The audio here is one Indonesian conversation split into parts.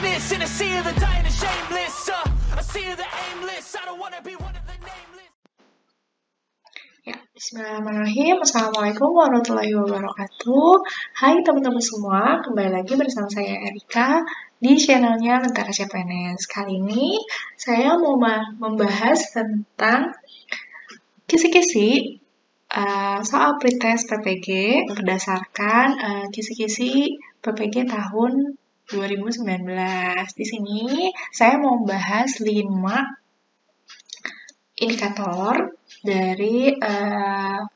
greatness in a sea of the dying and shameless. A sea of the aimless. I don't wanna be one of the nameless. Ya, bismillahirrahmanirrahim. Assalamualaikum warahmatullahi wabarakatuh. Hai teman-teman semua, kembali lagi bersama saya Erika di channelnya Lentera CPNS. Kali ini saya mau membahas tentang kisi-kisi soal pretest PPG berdasarkan kisi-kisi PPG tahun 2019. Di sini saya mau membahas 5 indikator dari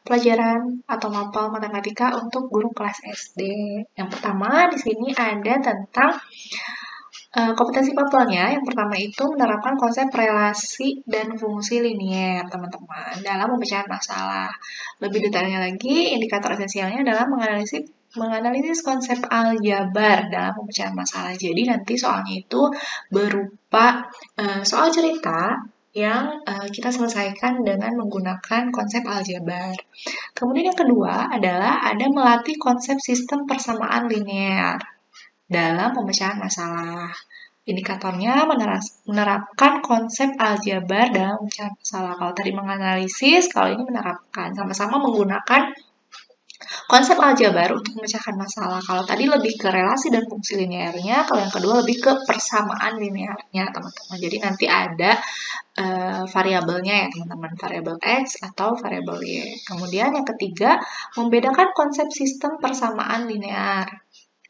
pelajaran atau mapel matematika untuk guru kelas SD. Yang pertama di sini ada tentang kompetensi mapelnya. Yang pertama itu menerapkan konsep relasi dan fungsi linier, teman-teman, dalam pemecahan masalah. Lebih detailnya lagi, indikator esensialnya adalah menganalisis konsep aljabar dalam pemecahan masalah. Jadi nanti soalnya itu berupa soal cerita yang kita selesaikan dengan menggunakan konsep aljabar. Kemudian yang kedua adalah ada melatih konsep sistem persamaan linear dalam pemecahan masalah. Indikatornya menerapkan konsep aljabar dalam pemecahan masalah. Kalau tadi menganalisis, kalau ini menerapkan. Sama-sama menggunakan konsep aljabar untuk memecahkan masalah. Kalau tadi lebih ke relasi dan fungsi linearnya, kalau yang kedua lebih ke persamaan linearnya, teman-teman. Jadi nanti ada variabelnya ya, teman-teman. Variabel X atau variabel Y. Kemudian yang ketiga, membedakan konsep sistem persamaan linear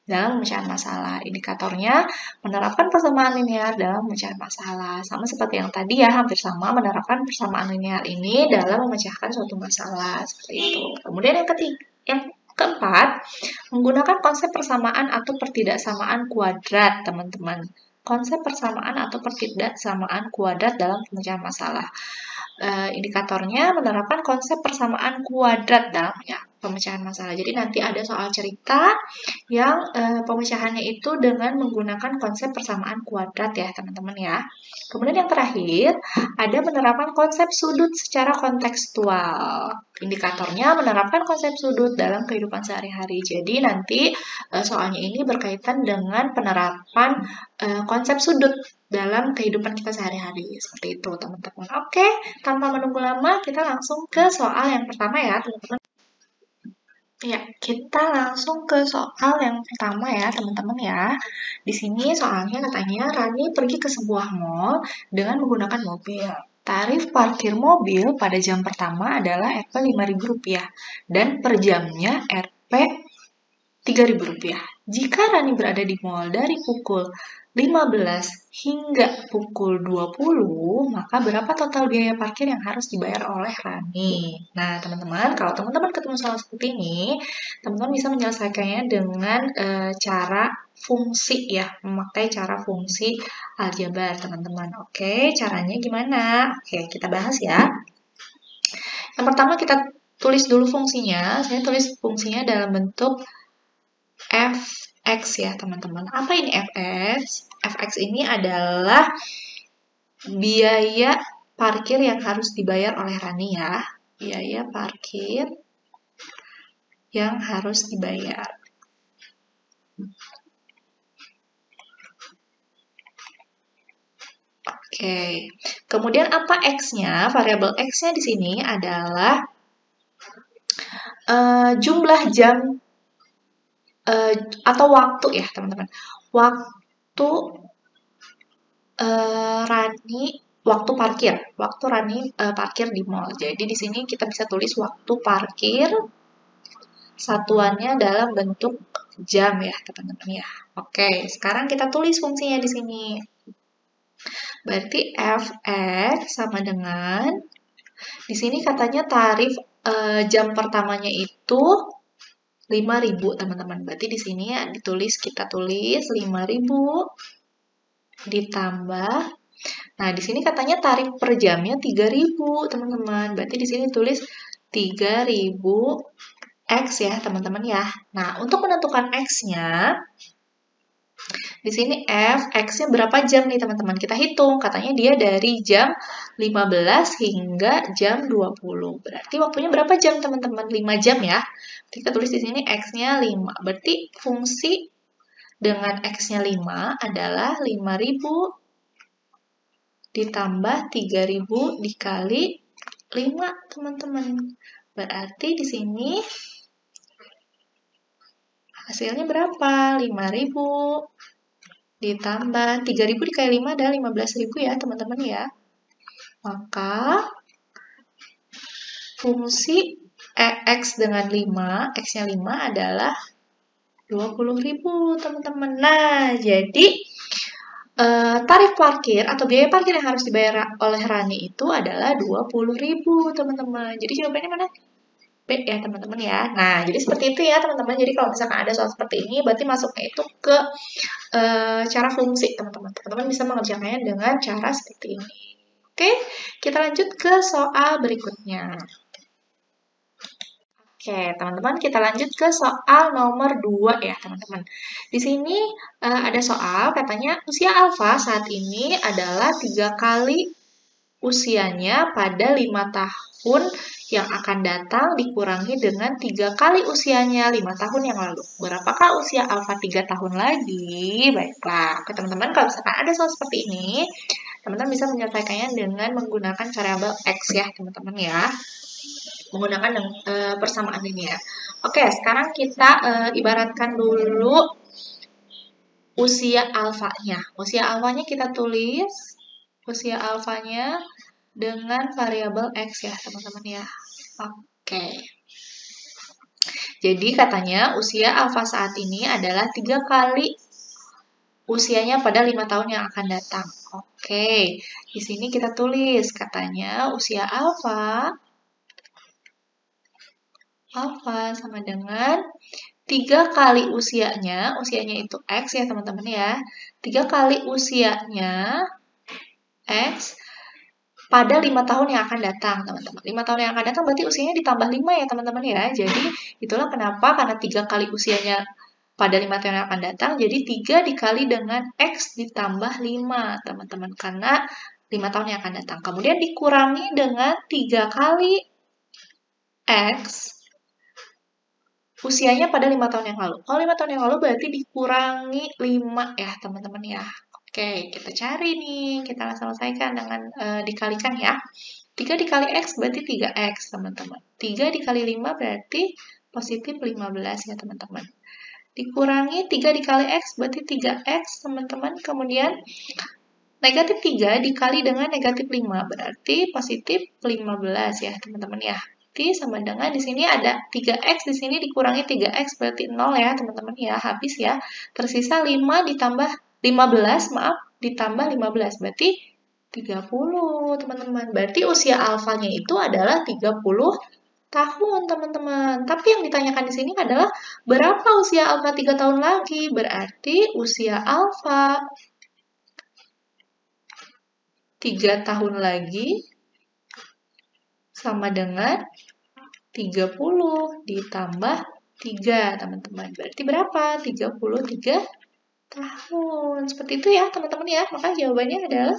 dalam pemecahan masalah. Indikatornya menerapkan persamaan linear dalam pemecahan masalah. Sama seperti yang tadi ya, hampir sama, menerapkan persamaan linear ini dalam memecahkan suatu masalah. Seperti itu. Kemudian yang keempat, menggunakan konsep persamaan atau pertidaksamaan kuadrat, teman-teman. Konsep persamaan atau pertidaksamaan kuadrat dalam pemecahan masalah. Indikatornya menerapkan konsep persamaan kuadrat dalam pemecahan masalah. Jadi nanti ada soal cerita yang pemecahannya itu dengan menggunakan konsep persamaan kuadrat ya, teman-teman ya. Kemudian yang terakhir, ada menerapkan konsep sudut secara kontekstual. Indikatornya menerapkan konsep sudut dalam kehidupan sehari-hari. Jadi nanti soalnya ini berkaitan dengan penerapan konsep sudut dalam kehidupan kita sehari-hari. Seperti itu, teman-teman. Oke, tanpa menunggu lama, kita langsung ke soal yang pertama ya, teman-teman. Ya, kita langsung ke soal yang pertama ya, teman-teman ya. Di sini soalnya katanya Rani pergi ke sebuah mall dengan menggunakan mobil. Tarif parkir mobil pada jam pertama adalah Rp 5.000 dan per jamnya Rp 3.000. Jika Rani berada di mall dari pukul 15 hingga pukul 20, maka berapa total biaya parkir yang harus dibayar oleh Rani? Nah, teman-teman, kalau teman-teman ketemu soal seperti ini, teman-teman bisa menyelesaikannya dengan cara fungsi ya, memakai cara fungsi aljabar, teman-teman. Oke, caranya gimana? Oke, kita bahas ya. Yang pertama kita tulis dulu fungsinya. Saya tulis fungsinya dalam bentuk fx ya, teman-teman. Apa ini fx? Fx ini adalah biaya parkir yang harus dibayar oleh Rani ya. Biaya parkir yang harus dibayar. Oke. Kemudian apa x-nya? Variabel x-nya di sini adalah jumlah jam atau waktu ya, teman-teman. Waktu Rani parkir di mall. Jadi di sini kita bisa tulis waktu parkir satuannya dalam bentuk jam ya, teman-teman ya. Oke, sekarang kita tulis fungsinya di sini. Berarti fx sama dengan di sini katanya tarif jam pertamanya itu 5.000, teman-teman. Berarti di sini ya kita tulis 5.000 ditambah. Nah, di sini katanya tarif per jamnya 3.000, teman-teman. Berarti di sini tulis 3.000 X ya, teman-teman ya. Nah, untuk menentukan X-nya, di sini X-nya berapa jam nih, teman-teman? Kita hitung. Katanya dia dari jam 15 hingga jam 20. Berarti waktunya berapa jam, teman-teman? 5 jam ya. Kita tulis di sini X-nya 5. Berarti fungsi dengan X-nya 5 adalah 5.000 ditambah 3.000 dikali 5, teman-teman. Berarti di sini hasilnya berapa? 5.000 ditambah 3.000 dikali 5 adalah 15.000 ya, teman-teman ya. Maka fungsi X dengan 5, X-nya 5 adalah 20.000, teman-teman. Nah, jadi tarif parkir atau biaya parkir yang harus dibayar oleh Rani itu adalah 20.000, teman-teman. Jadi jawabannya mana? B ya, teman-teman ya. Nah, jadi seperti itu ya, teman-teman. Jadi kalau misalkan ada soal seperti ini, berarti masuknya itu ke cara fungsi, teman-teman. Teman-teman bisa mengerjakannya dengan cara seperti ini. Oke, kita lanjut ke soal berikutnya. Oke, teman-teman, kita lanjut ke soal nomor 2 ya, teman-teman. Di sini ada soal, katanya usia alfa saat ini adalah 3 kali usianya pada 5 tahun yang akan datang dikurangi dengan 3 kali usianya 5 tahun yang lalu. Berapakah usia alfa 3 tahun lagi? Baiklah, oke teman-teman, kalau misalkan ada soal seperti ini, teman-teman bisa menyelesaikannya dengan menggunakan variabel X ya, teman-teman ya. Menggunakan persamaan linear. Oke, sekarang kita ibaratkan dulu usia alfanya. Usia alfanya kita tulis usia alfanya dengan variabel X ya, teman-teman ya. Oke. Jadi katanya usia alfa saat ini adalah 3 kali usianya pada 5 tahun yang akan datang. Oke. Di sini kita tulis katanya usia alfa sama dengan 3 kali usianya itu X ya teman-teman ya, 3 kali usianya X pada 5 tahun yang akan datang teman-teman. 5 tahun yang akan datang berarti usianya ditambah 5 ya teman-teman ya, jadi itulah kenapa karena 3 kali usianya pada 5 tahun yang akan datang, jadi 3 dikali dengan X ditambah 5 teman-teman, karena 5 tahun yang akan datang. Kemudian dikurangi dengan 3 kali X usianya pada 5 tahun yang lalu. Kalau 5 tahun yang lalu berarti dikurangi 5 ya, teman-teman ya. Oke, kita cari nih. Kita selesaikan dengan dikalikan ya. 3 dikali X berarti 3X, teman-teman. 3 dikali 5 berarti positif 15 ya, teman-teman. Dikurangi 3 dikali X berarti 3X, teman-teman. Kemudian negatif 3 dikali dengan negatif 5 berarti positif 15 ya, teman-teman ya. Sama dengan di sini ada 3X, di sini dikurangi 3X berarti 0 ya teman-teman ya, habis ya. Tersisa 5 ditambah 15, maaf, ditambah 15 berarti 30 teman-teman. Berarti usia alfanya itu adalah 30 tahun teman-teman. Tapi yang ditanyakan di sini adalah berapa usia alfa 3 tahun lagi? Berarti usia alfa 3 tahun lagi sama dengan 30 ditambah 3, teman-teman. Berarti berapa? 33 tahun. Seperti itu ya, teman-teman ya. Maka jawabannya adalah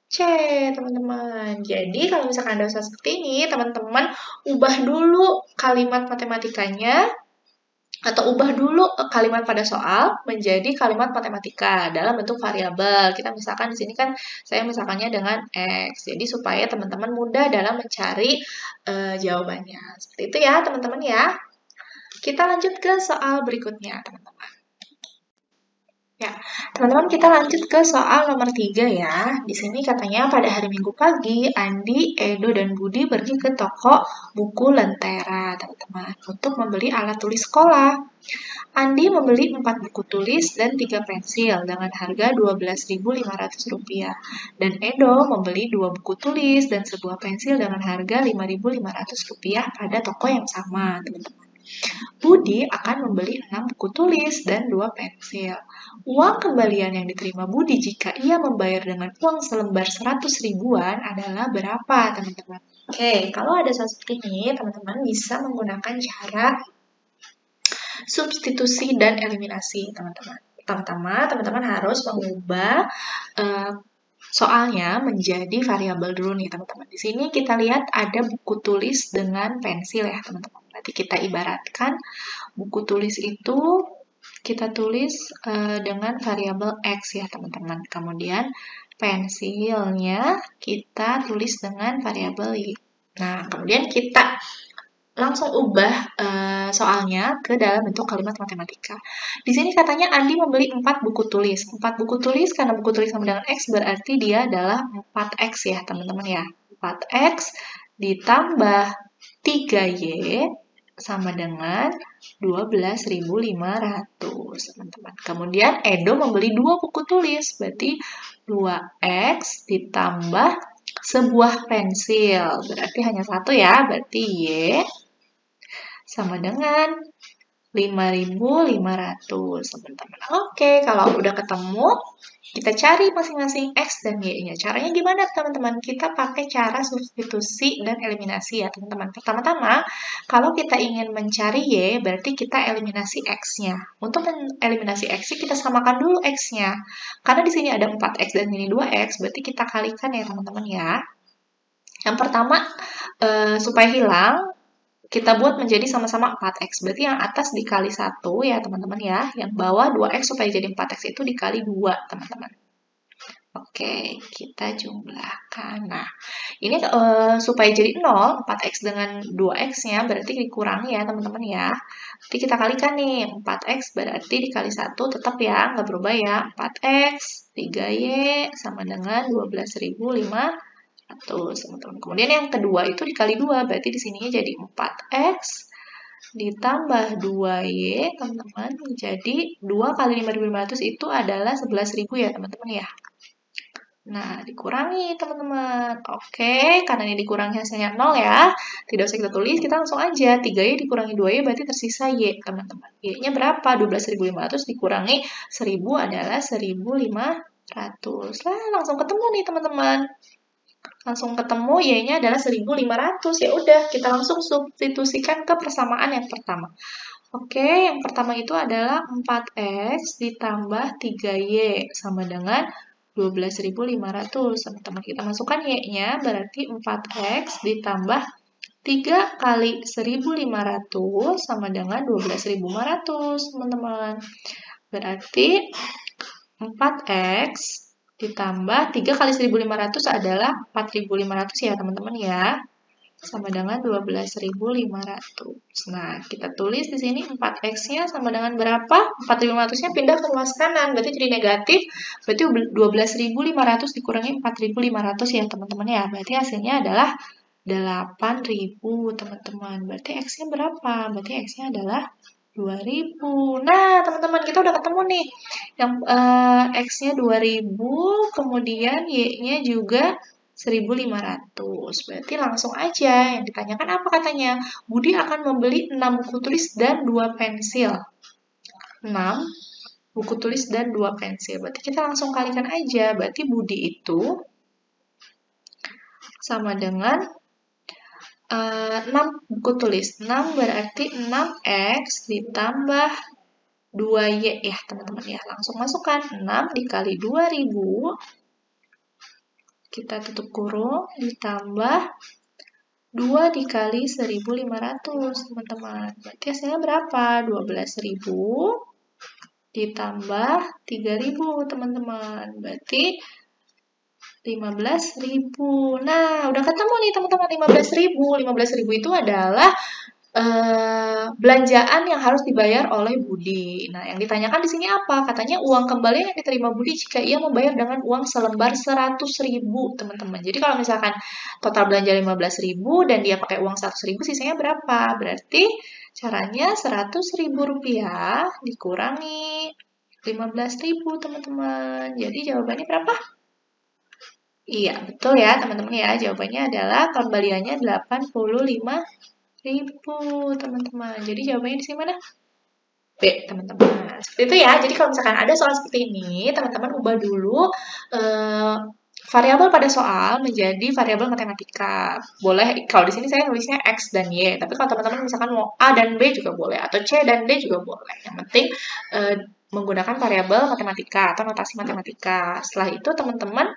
C, teman-teman. Jadi, kalau misalkan ada usaha seperti ini, teman-teman ubah dulu kalimat matematikanya atau ubah dulu kalimat pada soal menjadi kalimat matematika dalam bentuk variabel. Kita misalkan di sini kan saya misalkannya dengan X. Jadi supaya teman-teman mudah dalam mencari jawabannya. Seperti itu ya, teman-teman ya. Kita lanjut ke soal berikutnya, teman-teman. Ya, teman-teman kita lanjut ke soal nomor 3 ya. Di sini katanya pada hari Minggu pagi, Andi, Edo, dan Budi pergi ke toko buku Lentera, teman-teman, untuk membeli alat tulis sekolah. Andi membeli 4 buku tulis dan 3 pensil dengan harga Rp12.500. Dan Edo membeli 2 buku tulis dan sebuah pensil dengan harga Rp5.500 pada toko yang sama, teman-teman. Budi akan membeli 6 buku tulis dan 2 pensil. Uang kembalian yang diterima Budi jika ia membayar dengan uang selembar 100 ribuan adalah berapa, teman-teman? Oke, kalau ada soal seperti ini, teman-teman bisa menggunakan cara substitusi dan eliminasi, teman-teman. Pertama-tama, teman-teman harus mengubah soalnya menjadi variabel dulu nih, teman-teman. Di sini kita lihat ada buku tulis dengan pensil ya, teman-teman. Nanti kita ibaratkan buku tulis itu kita tulis dengan variabel X ya teman-teman. Kemudian pensilnya kita tulis dengan variabel Y. Nah, kemudian kita langsung ubah soalnya ke dalam bentuk kalimat matematika. Di sini katanya Andi membeli 4 buku tulis. 4 buku tulis, karena buku tulis sama dengan X, berarti dia adalah 4X ya teman-teman ya. 4X ditambah 3Y sama dengan 12.500, teman-teman. Kemudian Edo membeli 2 buku tulis, berarti 2X ditambah sebuah pensil, berarti hanya 1 ya, berarti Y sama dengan 5.500, teman-teman. Oke, kalau udah ketemu, kita cari masing-masing X dan Y-nya. Caranya gimana, teman-teman? Kita pakai cara substitusi dan eliminasi ya, teman-teman. Pertama-tama, kalau kita ingin mencari Y, berarti kita eliminasi X-nya. Untuk eliminasi X, kita samakan dulu X-nya. Karena di sini ada 4X dan ini 2X, berarti kita kalikan ya, teman-teman ya. Yang pertama, supaya hilang, kita buat menjadi sama-sama 4X. Berarti yang atas dikali 1 ya teman-teman ya. Yang bawah 2X supaya jadi 4X itu dikali 2 teman-teman. Oke, kita jumlahkan. Nah, ini supaya jadi 0, 4X dengan 2X-nya berarti dikurangi ya teman-teman ya. Nanti kita kalikan nih, 4X berarti dikali 1 tetap ya, nggak berubah ya. 4X, 3Y sama dengan 12.500. Teman-teman. Kemudian yang kedua itu dikali 2, berarti di sininya jadi 4X ditambah 2Y, teman-teman, menjadi 2 kali 5.500 itu adalah 11.000 ya, teman-teman ya. Nah, dikurangi, teman-teman. Oke, karena ini dikurangi hasilnya 0 ya, tidak usah kita tulis, kita langsung aja. 3Y dikurangi 2Y berarti tersisa Y, teman-teman. Y-nya berapa? 12.500 dikurangi 1000 adalah 1.500. Lah, langsung ketemu nih, teman-teman. Langsung ketemu Y-nya adalah 1.500. Ya udah, kita langsung substitusikan ke persamaan yang pertama. Oke, yang pertama itu adalah 4X ditambah 3Y sama dengan 12.500. Teman-teman, kita masukkan Y-nya berarti 4X ditambah 3 kali 1.500 sama dengan 12.500, teman-teman. Berarti 4X ditambah 3 kali 1.500 adalah 4.500 ya teman-teman ya. Sama dengan 12.500. Nah, kita tulis di sini 4X-nya sama dengan berapa? 4.500-nya pindah ke luas kanan, berarti jadi negatif. Berarti 12.500 dikurangi 4.500 ya teman-teman ya. Berarti hasilnya adalah 8.000 teman-teman. Berarti X-nya berapa? Berarti X-nya adalah 2.000. Nah, teman-teman, kita udah ketemu nih. Yang X-nya 2.000, kemudian Y-nya juga 1.500. Berarti langsung aja. Yang ditanyakan apa katanya? Budi akan membeli 6 buku tulis dan 2 pensil. 6 buku tulis dan 2 pensil. Berarti kita langsung kalikan aja. Berarti Budi itu sama dengan 6 buku tulis. 6 berarti 6X ditambah 2Y ya teman-teman ya. Langsung masukkan 6 dikali 2.000. Kita tutup kurung ditambah 2 dikali 1.500 teman-teman. Berarti hasilnya berapa? 12.000 ditambah 3.000 teman-teman. Berarti 15.000. Nah, udah ketemu nih teman-teman 15.000. 15.000 itu adalah belanjaan yang harus dibayar oleh Budi. Nah, yang ditanyakan di sini apa? Katanya uang kembali yang diterima Budi jika ia membayar dengan uang selembar 100.000, teman-teman. Jadi kalau misalkan total belanja 15.000 dan dia pakai uang 100.000, sisanya berapa? Berarti caranya 100.000 rupiah dikurangi 15.000, teman-teman. Jadi jawabannya berapa? Iya, betul ya teman-teman ya. Jawabannya adalah kembaliannya 85.000, teman-teman. Jadi jawabannya di sini mana? B, teman-teman. Seperti itu ya. Jadi kalau misalkan ada soal seperti ini, teman-teman ubah dulu variabel pada soal menjadi variabel matematika. Boleh, kalau di sini saya nulisnya X dan Y. Tapi kalau teman-teman misalkan mau A dan B juga boleh. Atau C dan D juga boleh. Yang penting menggunakan variabel matematika atau notasi matematika. Setelah itu teman-teman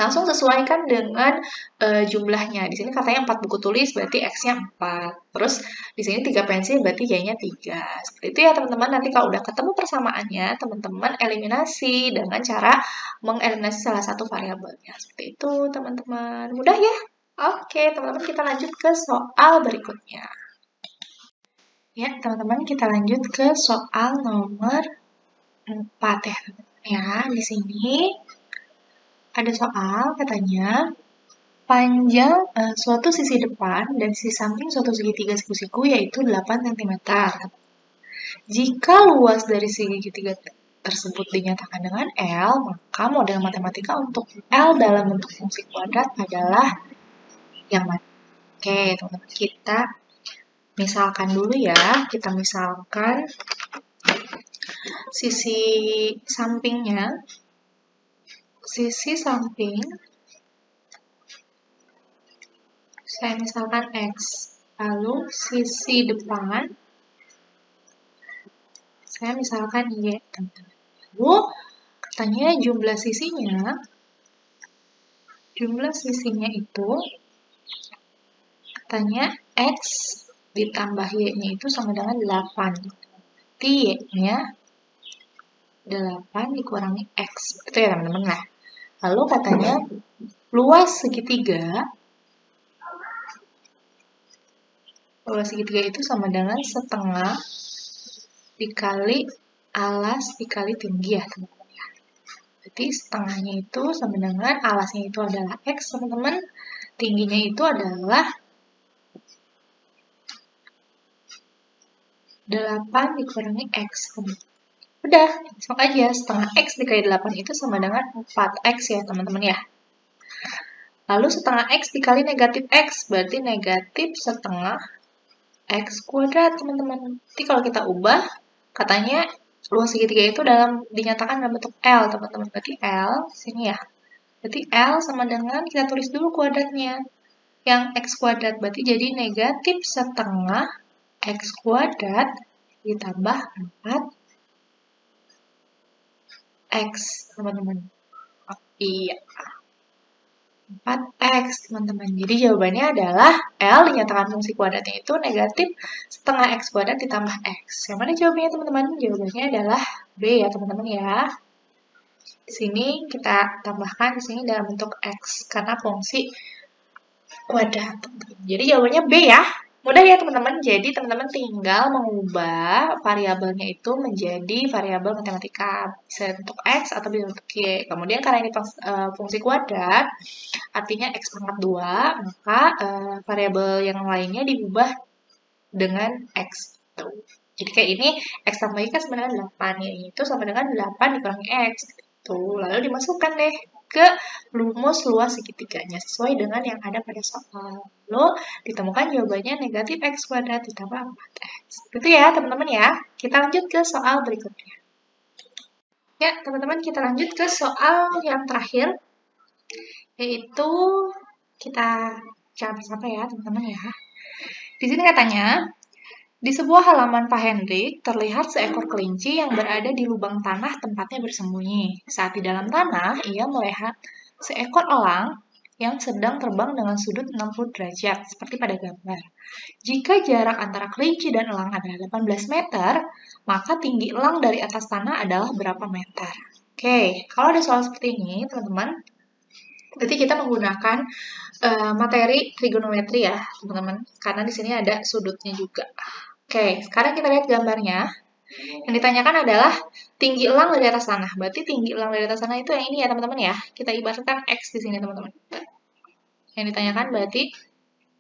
Langsung sesuaikan dengan jumlahnya. Di sini katanya 4 buku tulis, berarti X-nya 4. Terus di sini 3 pensil, berarti Y-nya 3. Seperti itu ya teman-teman. Nanti kalau udah ketemu persamaannya, teman-teman eliminasi dengan cara mengeliminasi salah satu variabelnya. Seperti itu teman-teman. Mudah ya? Oke, teman-teman kita lanjut ke soal berikutnya. Ya, teman-teman kita lanjut ke soal nomor 4 ya. Ya, di sini ada soal katanya panjang suatu sisi depan dan sisi samping suatu segitiga siku-siku yaitu 8 cm. Jika luas dari segitiga tersebut dinyatakan dengan L, maka model matematika untuk L dalam bentuk fungsi kuadrat adalah yang mana? Oke, teman-teman, kita misalkan dulu ya. Kita misalkan sisi sampingnya. Sisi samping saya misalkan X, lalu sisi depan saya misalkan Y, teman-teman. Lalu katanya jumlah sisinya itu katanya X ditambah Y-nya itu sama dengan 8. Berarti Y-nya 8 dikurangi X. Itu ya teman-teman. Nah, lalu katanya luas segitiga itu sama dengan setengah dikali alas dikali tinggi ya teman-teman ya. Berarti setengahnya itu sama dengan alasnya itu adalah X teman-teman. Tingginya itu adalah 8 dikurangi X teman-teman. Udah, langsung aja setengah X dikali 8 itu sama dengan 4X ya teman-teman ya. Lalu setengah X dikali negatif X, berarti negatif setengah X kuadrat teman-teman. Nanti kalau kita ubah, katanya luas segitiga itu dinyatakan dalam bentuk L teman-teman. Berarti L, sini ya. Berarti L sama dengan, kita tulis dulu kuadratnya. Yang X kuadrat, berarti jadi negatif setengah X kuadrat ditambah 4X teman-teman. Oh, iya. 4X, teman-teman. Jadi jawabannya adalah L dinyatakan fungsi kuadratnya itu negatif setengah X kuadrat ditambah X. Yang mana jawabannya, teman-teman? Jawabannya adalah B ya, teman-teman ya. Di sini kita tambahkan di sini dalam bentuk X karena fungsi kuadrat. Jadi jawabannya B ya. Mudah ya teman-teman, jadi teman-teman tinggal mengubah variabelnya itu menjadi variabel matematika. Bisa bentuk X atau bisa bentuk Y. Kemudian karena ini fungsi kuadrat, artinya X pangkat 2, maka variabel yang lainnya diubah dengan X. Tuh. Jadi kayak ini, X tambah Y kan sebenarnya 8, ya itu sama dengan 8 dikurangi X. Tuh, lalu dimasukkan deh ke rumus luas segitiganya sesuai dengan yang ada pada soal. Lalu ditemukan jawabannya negatif X kuadrat ditambah 4X. Gitu ya teman-teman ya. Kita lanjut ke soal berikutnya. Ya teman-teman, kita lanjut ke soal yang terakhir. Yaitu kita cari bersama ya teman-teman ya. Di sini katanya, di sebuah halaman Pak Hendrik, terlihat seekor kelinci yang berada di lubang tanah tempatnya bersembunyi. Saat di dalam tanah, ia melihat seekor elang yang sedang terbang dengan sudut 60 derajat, seperti pada gambar. Jika jarak antara kelinci dan elang adalah 18 meter, maka tinggi elang dari atas tanah adalah berapa meter? Oke, kalau ada soal seperti ini, teman-teman, berarti kita menggunakan materi trigonometri ya, teman-teman, karena di sini ada sudutnya juga. Oke, sekarang kita lihat gambarnya. Yang ditanyakan adalah tinggi elang dari atas tanah. Berarti tinggi elang dari atas tanah itu yang ini ya, teman-teman ya. Kita ibaratkan X di sini, teman-teman. Yang ditanyakan berarti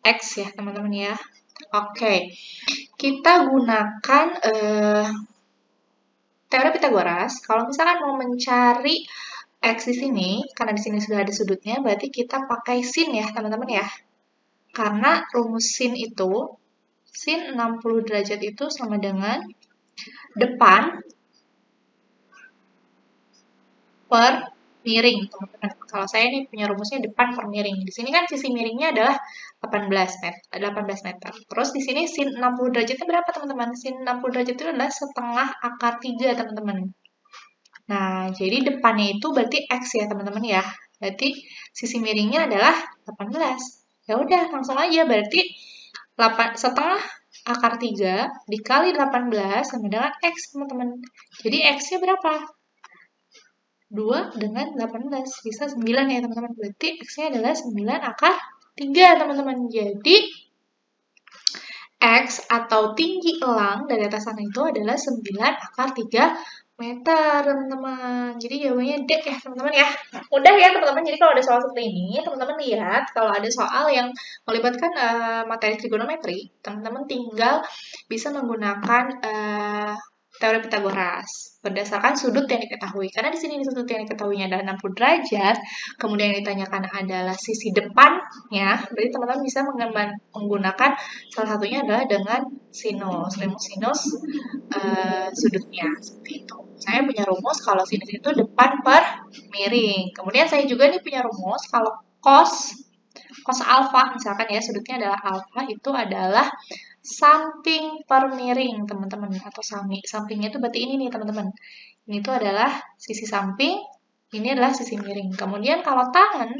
X ya, teman-teman ya. Oke, kita gunakan teori Pitagoras. Kalau misalkan mau mencari X di sini, karena di sini sudah ada sudutnya, berarti kita pakai sin ya, teman-teman ya. Karena rumus sin itu, sin 60 derajat itu sama dengan depan per miring, teman-teman. Kalau saya ini punya rumusnya depan per miring. Di sini kan sisi miringnya adalah 18 meter. Terus di sini sin 60 derajatnya berapa, teman-teman? Sin 60 derajat itu adalah setengah akar 3, teman-teman. Nah, jadi depannya itu berarti X ya teman-teman ya. Berarti sisi miringnya adalah 18. Ya udah, langsung aja. Berarti 8, setengah akar 3 dikali 18 sama dengan X teman-teman. Jadi X-nya berapa? 2 dengan 18. Bisa 9 ya teman-teman. Berarti X-nya adalah 9 akar 3 teman-teman. Jadi X atau tinggi elang dari atas sana itu adalah 9 akar 3 meter, teman-teman. Jadi jawabannya D ya, teman-teman ya. Mudah ya, teman-teman. Jadi kalau ada soal seperti ini, teman-teman lihat kalau ada soal yang melibatkan materi trigonometri, teman-teman tinggal bisa menggunakan teori Pitagoras berdasarkan sudut yang diketahui. Karena di sini sudut yang diketahuinya adalah 60 derajat, kemudian yang ditanyakan adalah sisi depannya, berarti teman-teman bisa menggunakan salah satunya adalah dengan sinus, sudutnya, seperti itu. Saya punya rumus kalau sinus itu depan per miring. Kemudian saya juga nih punya rumus kalau cos alfa, misalkan ya sudutnya adalah alfa, itu adalah samping per miring, teman-teman. Atau sampingnya itu berarti ini nih, teman-teman. Ini tuh adalah sisi samping, ini adalah sisi miring. Kemudian kalau tangan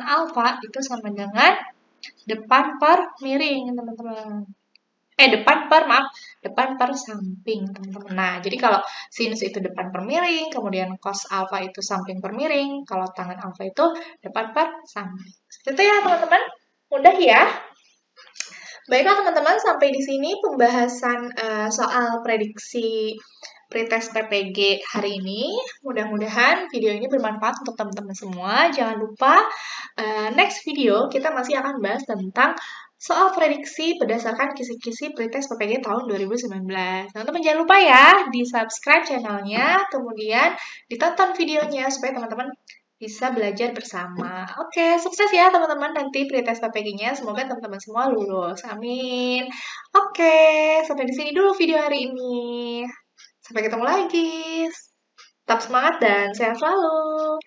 alfa itu sama dengan depan per miring, teman-teman. Depan per samping, teman-teman. Nah, jadi kalau sinus itu depan per miring, kemudian cos alfa itu samping per miring, kalau tangan alfa itu depan per samping. Seperti itu ya, teman-teman. Mudah ya. Baiklah teman-teman, sampai di sini pembahasan soal prediksi pretest PPG hari ini. Mudah-mudahan video ini bermanfaat untuk teman-teman semua. Jangan lupa next video kita masih akan bahas tentang soal prediksi berdasarkan kisi-kisi pretest PPG tahun 2019. Teman-teman jangan lupa ya di subscribe channelnya, kemudian ditonton videonya supaya teman-teman bisa belajar bersama. Oke, sukses ya teman-teman nanti pretest PPG-nya. Semoga teman-teman semua lulus. Amin. Oke, sampai di sini dulu video hari ini. Sampai ketemu lagi. Tetap semangat dan sehat selalu.